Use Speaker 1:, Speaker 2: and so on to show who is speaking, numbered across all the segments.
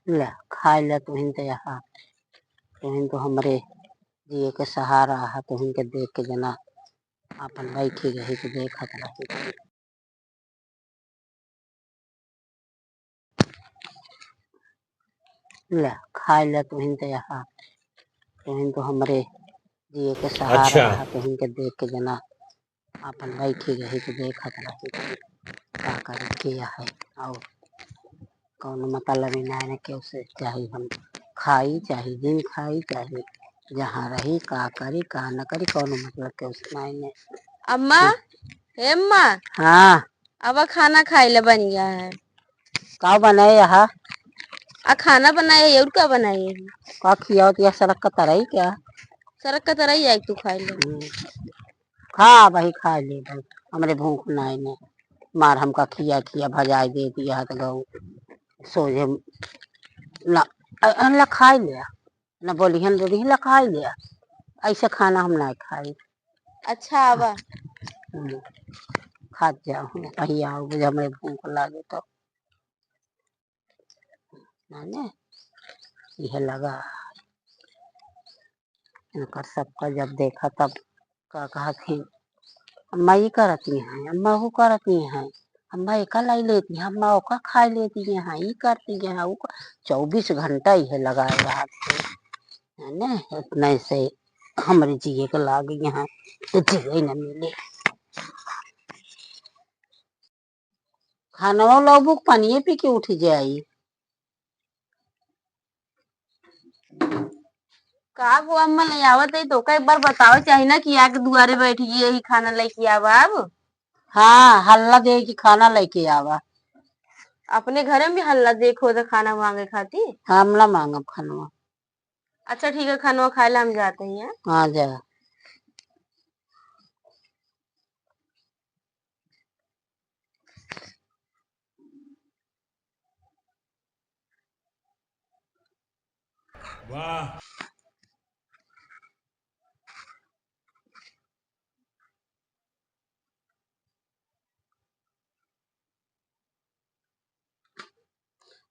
Speaker 1: ले खाए ले तुहिन तो यहाँ तुहिन तो हमरे जिए के सहारा है। तुहिन के देख के जना अपन बैठी रही तो देखत रही। ले खाए ले तुहिन तो यहाँ तुहिन तो हमरे जिए के सहारा है। तुहिन के देख के जना अपन बैठी रही तो देखत रही का करे किया है। और कौन मतलब नहीं के उसे चाहिए हम खाई चाहे दिन खाई चाहे जहाँ रही का करी का न करी कौन मतलब के उसे नहीं।
Speaker 2: अम्मा हे अम्मा
Speaker 1: हाँ
Speaker 2: अब खाना खाए ले बन गया है।
Speaker 1: का बनाए यहाँ
Speaker 2: खाना बनाए है और क्या बनाए है?
Speaker 1: का खिया तो सड़क का तरह ही क्या
Speaker 2: सड़क का तरह ही है तू खाए ले।
Speaker 1: खा भाई खा ले भाई हमरे भूख नहीं ने मार हमका खिया खिया भजाई दे दिया तो गऊ सोझे ला खाई लिया न बोलिहन दे दी ला खाई लिया ऐसे खाना हम नहीं खाई।
Speaker 2: अच्छा आवा
Speaker 1: खा जाओ कहीं आओ जब हमें भूख लगे तो ना यह लगा इनका सबका जब देखा तब का कहा थी अम्मा ये करती हैं अम्मा वो करती हैं अम्मा एक लाई लेती हैं अम्मा ओका खा लेती हैं ये करती हैं वो 24 घंटा यह लगाए रात है ना इतने से हमारे जिए के लागे यहाँ तो जिए न मिले खाना लोग पानी पी के उठ जाई
Speaker 2: का वो अम्मा ले आवत है तो एक बार बताओ चाहिए ना कि आके दुआरे बैठ गई यही खाना लेके आवा अब।
Speaker 1: हाँ हल्ला दे कि खाना लेके आवा
Speaker 2: अपने घर में भी हल्ला देखो तो खाना मांगे खाती।
Speaker 1: हम ना मांगब खाना।
Speaker 2: अच्छा ठीक है खाना खाए ला हम जाते हैं।
Speaker 1: हाँ जा
Speaker 3: वाह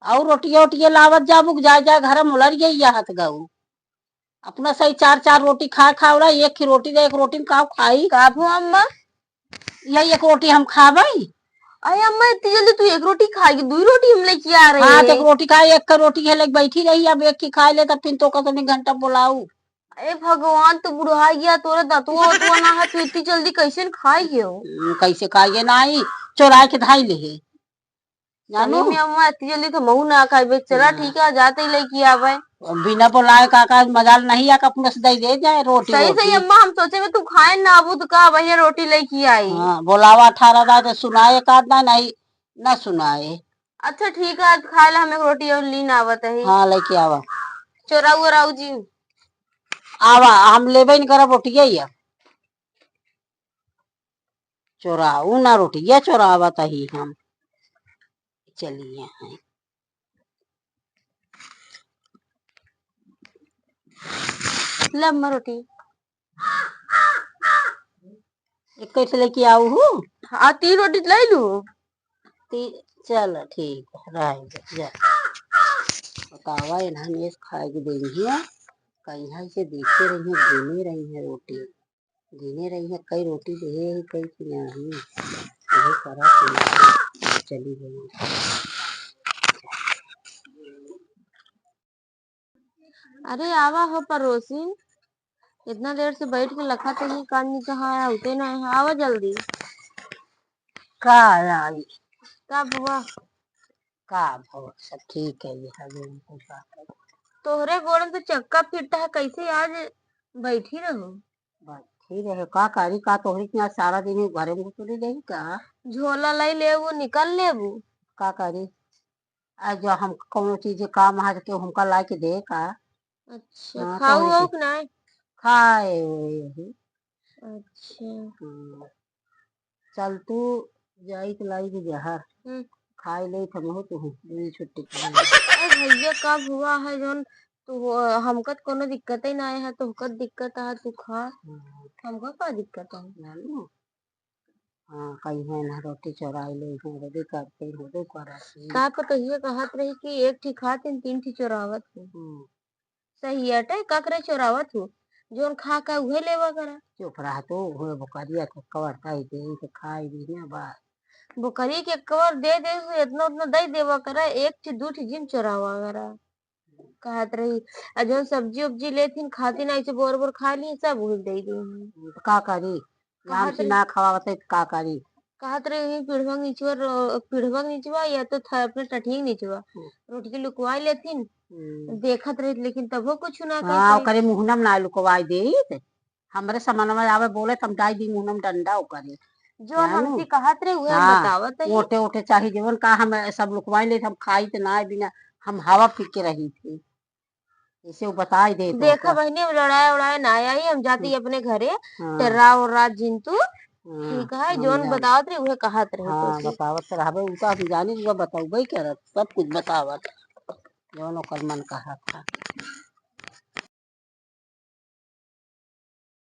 Speaker 1: और रोटिया वोटिया लावत जाबुक जाए जाए घर में उलर गई हाथ गऊ अपना सही 4 रोटी खा खा उड़ा एक ही रोटी दे एक रोटी में का खाई
Speaker 2: का भो अम्मा
Speaker 1: यही एक रोटी हम खाबई।
Speaker 2: अरे अम्मा इतनी जल्दी तू एक रोटी खाएगी 2 रोटी हम लेके आ रहे
Speaker 1: हाँ तो
Speaker 2: हैं।
Speaker 1: एक रोटी खाई एक का रोटी खेले बैठी रही अब एक की खा ले तब फिर तो का 2 घंटा बुलाऊ।
Speaker 2: अरे भगवान तू बुढ़ा गया तोरा दतुआ उतुआ ना है तू इतनी जल्दी कैसे खाएगी हो।
Speaker 1: कैसे खाइए नहीं चोरा के धाई ले
Speaker 2: सही
Speaker 1: जानू
Speaker 2: में अम्मा इतनी जल्दी तो महू ना खाए चला ठीक है जाते ही लेके आवे।
Speaker 1: बिना बुलाए काका मजाल नहीं आका अपने से दे जाए रोटी
Speaker 2: सही सही
Speaker 1: वोटी।
Speaker 2: अम्मा हम सोचे तू खाए ना अबू तो का भैया रोटी लेके आई।
Speaker 1: हाँ बुलावा 18 दाए तो सुनाए का नहीं न सुनाए।
Speaker 2: अच्छा ठीक है आज खाए ला हम एक रोटी और लीन आवत है।
Speaker 1: हाँ लेके आवा
Speaker 2: चोराऊ वोराऊ जी
Speaker 1: आवा हम लेबे नहीं करब रोटिया चोराऊ ना रोटिया चोरावत ही हम चलिए हैं
Speaker 2: ले अम्मा रोटी
Speaker 1: एक कैसे लेके आऊ हूँ।
Speaker 2: हाँ 3 रोटी ले लू।
Speaker 1: चल ठीक है रह जा बतावा इन्हें खाए के देंगी कहीं से देखे रही है गिने रही है रोटी गिने रही है कई रोटी दे कई नहीं यही करा चली गई।
Speaker 2: अरे आवा हो पड़ोसी इतना देर से बैठ के लखा तो ही कान कहाँ आया होते ना है आवा जल्दी।
Speaker 1: का आई
Speaker 2: का बुआ
Speaker 1: का भव सब ठीक है ये हमें
Speaker 2: तोहरे गोड़ में तो चक्का फिरता है कैसे आज बैठी रहो।
Speaker 1: बैठी रहे का करी का तोहरी के यहाँ सारा दिन घरे में घुसरी रही का
Speaker 2: झोला लाई ले वो निकल ले वो
Speaker 1: का करी आज जो हम कोनो चीज काम है के हमका ला के दे का।
Speaker 2: अच्छा
Speaker 1: हाँ
Speaker 2: खाऊ
Speaker 1: तोहरी
Speaker 2: हो
Speaker 1: के
Speaker 2: कि नहीं।
Speaker 1: खाए यही
Speaker 2: अच्छा
Speaker 1: चल तू जाई तो लाई के जहर खाए ले थमहो तू छुट्टी
Speaker 2: भैया कब हुआ है जोन तो हमका तो कोनो दिक्कत ही ना है तो दिक्कत है तू खा हमका का दिक्कत है।
Speaker 1: हाँ कहीं है ना रोटी चोराई ले हैं रोटी करते रोटी करते।
Speaker 2: का कहिए कहत रही कि एक ठी खातिन तीन ठी चोरावत हूँ। सही अटे का करे चोरावत हूँ जोन खा का उहे लेवा करा।
Speaker 1: चुप रहा तो हुए बुकारिया के कवर ताई दे के खाई दी ना बात।
Speaker 2: बुकरी के कवर दे दे से इतना उतना दई देवा करा एक ठी दू ठी जिन चोरावा करा। कहत रही आ जोन सब्जी उब्जी लेथिन खातिन ऐसे बोर बोर खा ली सब उहे दे दी।
Speaker 1: तो का करी नाम
Speaker 2: कहत
Speaker 1: से
Speaker 2: रही
Speaker 1: ना खवावत है तो का करी।
Speaker 2: कहत रही पीढ़वा नीचवा या तो अपने टठी नीचवा रोटी के लुकवा लेथिन देखत रही लेकिन तबो कुछ ना
Speaker 1: हाँ
Speaker 2: कहते।
Speaker 1: ओकरे मुहनम ना लुकवाई दे हमरे समनवा आवे बोले तम डाई दी मुहनम डंडा ओकरे
Speaker 2: जोन
Speaker 1: जानू।
Speaker 2: हमसे कहत रहे उहे हम
Speaker 1: हाँ
Speaker 2: बतावत है।
Speaker 1: ओटे ओटे चाहिए जीवन का हम सब लुकवाई ले हम खाई तो ना बिना हम हवा पी के रही थी इसे वो बताई दे तो
Speaker 2: देखा बहनी अब लड़ाई उड़ाई ना आई हम जाती अपने घरे टर्रा उर्रा जिंतु ठीक है जोन बतावत रही उहे कहत रहे तो
Speaker 1: हाँ बतावत रहबे उ तो हम जानी बताऊबे करत सब कुछ बतावत जौन ओकर मन कहा था।